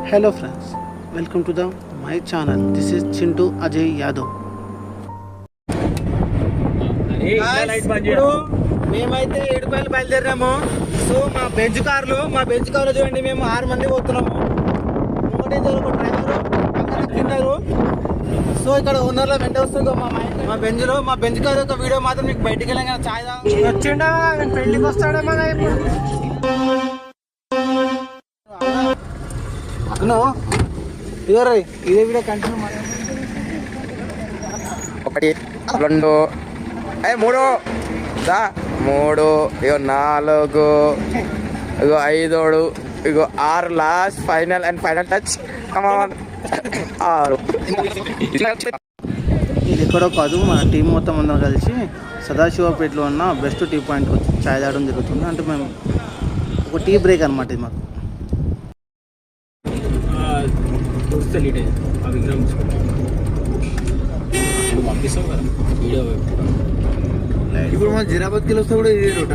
Hello friends, welcome to my channel. This is Chintu Ajay Yadav. ఇప్పుడు మేమైతే ఏడుపల్లి బయలుదేరాము. So మా బెంచ్ కార్లో చూడండి, మేము 6 మంది పోతున్నాము. ఒకటే ఒక డ్రైవరు అక్కడ తిన్నారు. సో ఇక్కడ ఓనర్లో వెంట వస్తుంది మా బెంచ్ కార్ యొక్క వీడియో మాత్రం మీకు బయటికి వెళ్ళాం. ఛాయ్ వచ్చిండా పెళ్లికి వస్తాడేమో అను ఇదే వీడియో కంటిన్యూ. 1 2 3 3 ఇగో 4 ఇగో 5 ఇగో 6 లాస్ట్ ఫైనల్ టచ్. 6 ఇది ఎక్కడో కాదు, మన టీం మొత్తం అందరం కలిసి సదాశివపేటలో ఉన్న బెస్ట్ టీ పాయింట్కి వచ్చి ఛాయ్ తాగడం జరుగుతుంది. అంటే మేము ఒక టీ బ్రేక్ అనమాట ఇది మాకు. ఇప్పుడు మన జిరాబాద్కి వస్తే కూడా ఇదే రూట్.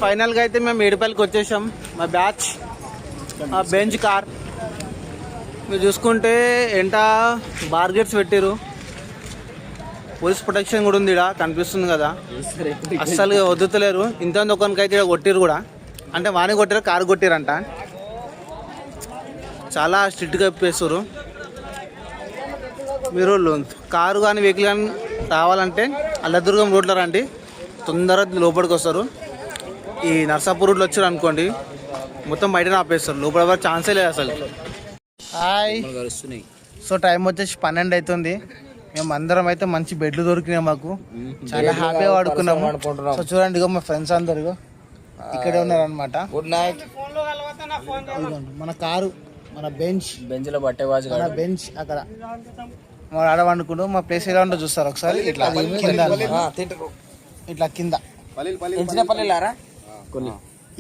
ఫైనల్ గా అయితే మేము ఏడుపల్లికి వచ్చేసాం. మా బ్యాచ్ బెంచ్ కార్ మీరు చూసుకుంటే ఎంట బార్గెట్స్ పెట్టారు, పోలీస్ ప్రొటెక్షన్ కూడా ఉంది. ఇక్కడ కనిపిస్తుంది కదా, అస్సలు వద్దుతలేరు. ఇంత ఒకరికైతే కొట్టిరు కూడా, అంటే వాని కొట్టారు, కారు కొట్టిరంట. చాలా స్ట్రిక్ట్గా చెప్పేస్తారు. మీరు కారు కానీ వెహికల్ కానీ రావాలంటే అల్లదుర్గం రోడ్లో రండి, తొందరగా లోపలికి వస్తారు. ఈ నర్సాపూర్ రోడ్లో వచ్చారు అనుకోండి, మొత్తం బయటనే ఆపేస్తారు, లోపల ఛాన్సే లేదు అసలు. హాయ్. సో టైం వచ్చేసి 12 అవుతుంది. మేము అందరం అయితే మంచి బెడ్లు దొరికినాయి మాకు, చాలా హ్యాపీగా ఆడుకున్నాము. సో చూడండి, ఇగో మా ఫ్రెండ్స్ అందరు ఇక్కడే ఉన్నారనమాట. Good night. మన కారు, మన బెంచ్ లో పట్టేవాజు మన బెంచ్ అక్కడ మన ఆడ వండుకుంటూ. మా ప్లేస్ ఎలా ఉంటుందో చూస్తారు ఒకసారి. ఇట్లా కింద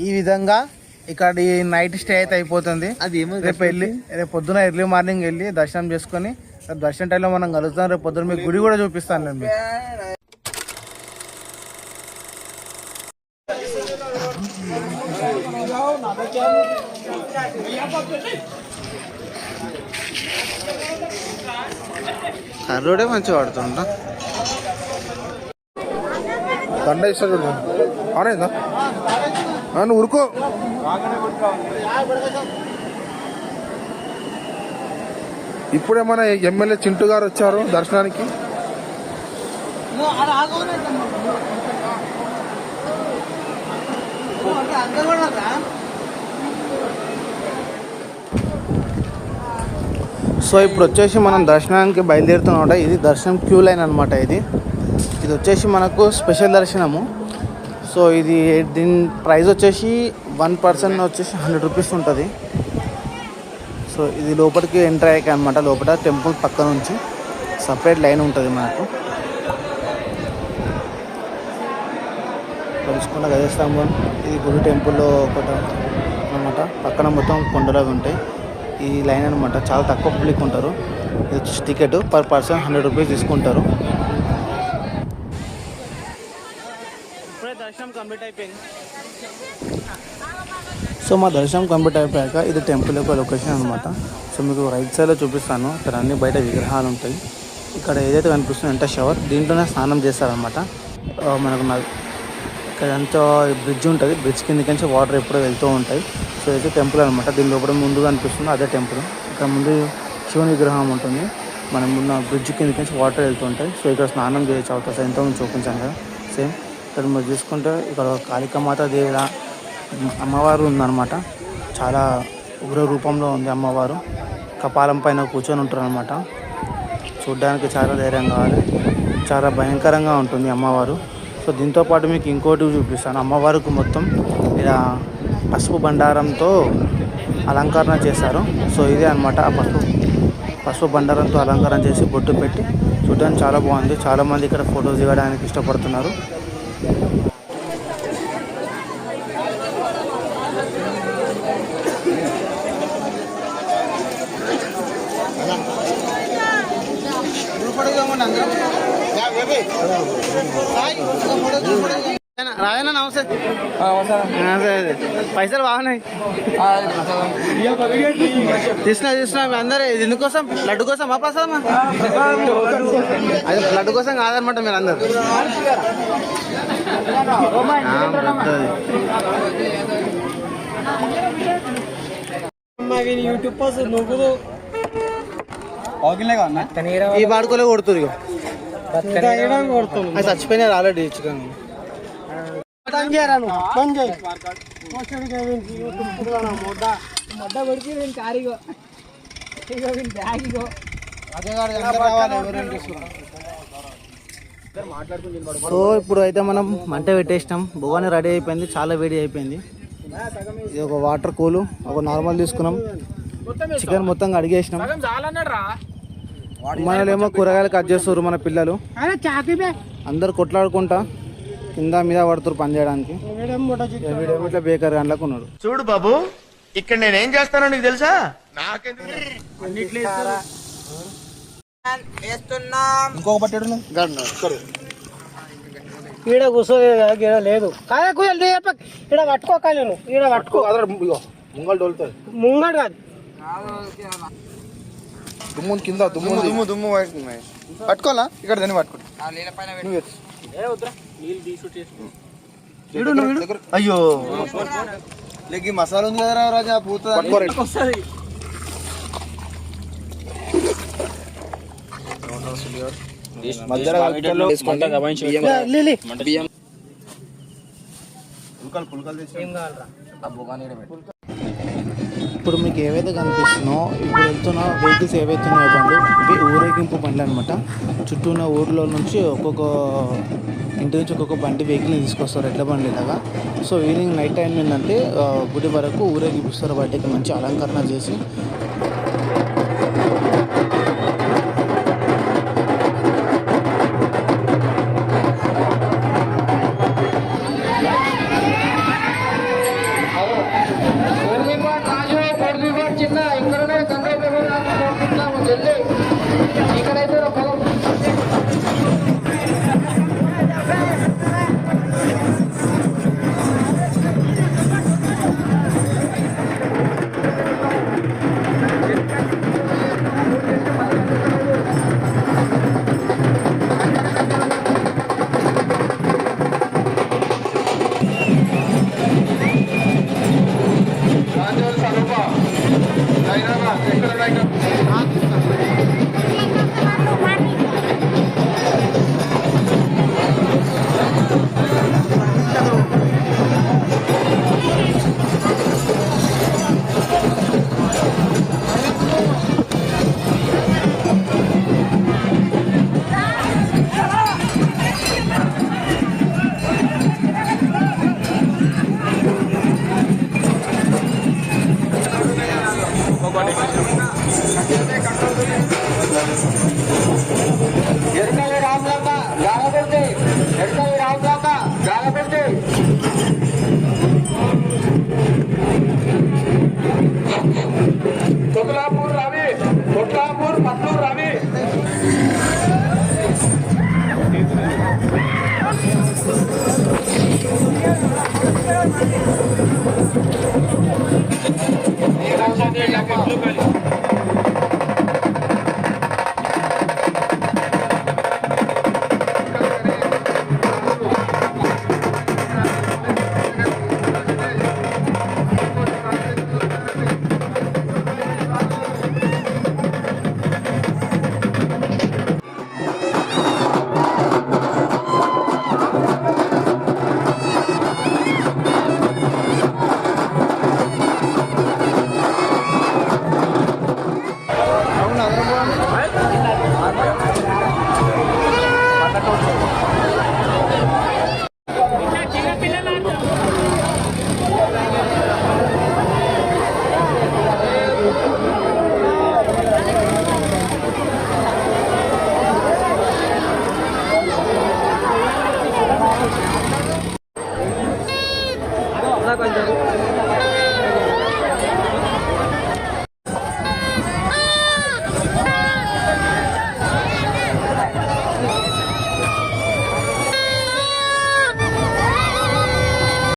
ఈ విధంగా ఇక్కడ ఈ నైట్ స్టే అయితే అయిపోతుంది. రేపు పొద్దున ఎర్లీ మార్నింగ్ వెళ్ళి దర్శనం చేసుకొని, దర్శనం టైంలో మనం కలుస్తాం. రేపు పొద్దున మీకు గుడి కూడా చూపిస్తాను నేను. కర్రోడే మంచిగా వాడుతుంటా. దండ ఇస్తాడు అవునా, నన్ను ఉరుకో. ఇప్పుడే మన ఎమ్మెల్యే చింటూ గారు వచ్చారు దర్శనానికి. సో ఇప్పుడు వచ్చేసి మనం దర్శనానికి బయలుదేరుతున్నాం. ఇది దర్శనం క్యూ లైన్ అనమాట. ఇది వచ్చేసి మనకు స్పెషల్ దర్శనము. సో ఇది దీని ప్రైస్ వచ్చేసి 1 పర్సన్ వచ్చేసి 100 రూపీస్ ఉంటుంది. సో ఇది లోపలికి ఎంటర్ అయ్యాక అనమాట. లోపల టెంపుల్ పక్క నుంచి సపరేట్ లైన్ ఉంటుంది మనకు. తెలుసుకున్న గజస్తంభం, ఇది గుడి టెంపుల్లో ఒకటి అనమాట. పక్కన మొత్తం కొండలు ఉంటాయి. ఈ లైన్ అనమాట, చాలా తక్కువ పబ్లిక్ ఉంటారు. ఇది వచ్చేసి టికెట్ పర్ పర్సన్ 100 రూపీస్ తీసుకుంటారు. ఇప్పుడే దర్శనం కంప్లీట్ అయిపోయింది. సో మా దర్శనం కంప్లీట్ అయిపోయాక ఇది టెంపుల్ యొక్క లొకేషన్ అనమాట. సో మీకు రైట్ సైడ్లో చూపిస్తాను. ఇక్కడ అన్ని బయట విగ్రహాలు ఉంటాయి. ఇక్కడ ఏదైతే కనిపిస్తుందో ఎంత షవర్, దీంట్లోనే స్నానం చేస్తారనమాట. మనకు ఇక్కడ ఎంతో బ్రిడ్జ్ ఉంటుంది, బ్రిడ్జ్ కిందకి వాటర్ ఎప్పుడో వెళ్తూ ఉంటాయి. సో అయితే టెంపుల్ అనమాట. దీని లోపల ముందుగా అనిపిస్తుంది అదే టెంపుల్. ఇక్కడ ముందు శివుని విగ్రహం ఉంటుంది, మనం ఉన్న బ్రిడ్జ్ కిందకి వాటర్ వెళ్తుంటాయి. సో ఇక్కడ స్నానం చేయొచ్చు. అవుతుంది ఎంతో మంది చూపించాను కదా. సేమ్ ఇక్కడ మీరు చూసుకుంటే ఇక్కడ కాళికామాత దేవుల అమ్మవారు ఉందన్నమాట. చాలా ఉగ్ర రూపంలో ఉంది అమ్మవారు. కపాలం పైన కూర్చొని ఉంటారు అనమాట. చూడ్డానికి చాలా ధైర్యం కావాలి, చాలా భయంకరంగా ఉంటుంది అమ్మవారు. సో దీంతోపాటు మీకు ఇంకోటి చూపిస్తాను. అమ్మవారికి మొత్తం ఇలా పసుపు బండారంతో అలంకరణ చేశారు. సో ఇదే అనమాట ఆ పసుపు బండారంతో అలంకరణ చేసి బొట్టు పెట్టి చూడడానికి చాలా బాగుంది. చాలామంది ఇక్కడ ఫొటోస్ దిగడానికి ఇష్టపడుతున్నారు. రాయన అన్న నమస్తే. అదే అదే పైసలు బాగున్నాయి. తీసిన మీ అందరూ ఇది ఎందుకోసం? లడ్డు కోసం మా ప్రసాదమా? అదే లడ్డు కోసం కాదనమాట మీరు అందరు. ఈ వాడుకోలే కొడుతుంది ఇక అది చచ్చిపోయినారు ఆల్రెడీ చికెన్. సో ఇప్పుడు అయితే మనం మంట పెట్టేసినాం. బువ్వాని రెడీ అయిపోయింది, చాలా వేడి అయిపోయింది. ఇది ఒక వాటర్ కూలు, ఒక నార్మల్ తీసుకున్నాం. చికెన్ మొత్తం అడిగేసినాం. మనలేమో కూరగాయలు కట్ చేస్తారు మన పిల్లలు. అందరు కొట్లాడుకుంటా కింద మీద పడుతారు పని చేయడానికి. ఇట్లా బేకరీ అందులోకి ఉన్నాడు. చూడు బాబు, ఇక్కడ నేనేం చేస్తానో నీకు తెలుసా? ఇంకొక పట్టేడు ఈడ కూర్చోలేదు లేదు కాదా కూర్చోలేదు ఈడ పట్టుకోకాలి నువ్వు ఈడ పట్టుకో ముంగల్ డోలుతుంది. ముంగడు కాదు దుమ్ము కింద దుమ్ము దుమ్ము పట్టుకోవాలా? ఇక్కడ దాన్ని పట్టుకో. అయ్యో లెగ్గి మసాలా ఉంది కదా రాజా పూత ఇప్పుడు మీకు ఏవైతే కనిపిస్తున్నాయో ఇప్పుడు వెళ్తున్న వెహికల్స్ ఏవైతే ఉన్నాయో బండ్లు ఇవి ఊరేగింపు బండ్లు అనమాట. చుట్టూ ఉన్న ఊర్లో నుంచి ఒక్కొక్క ఇంటి నుంచి ఒక్కొక్క బండి వెహికల్ని తీసుకొస్తారు, ఎడ్ల బండి లాగా. సో ఈవినింగ్ నైట్ టైం ఏంటంటే గుడి వరకు ఊరేగిస్తారు. వాటికి మంచి అలంకరణ చేసి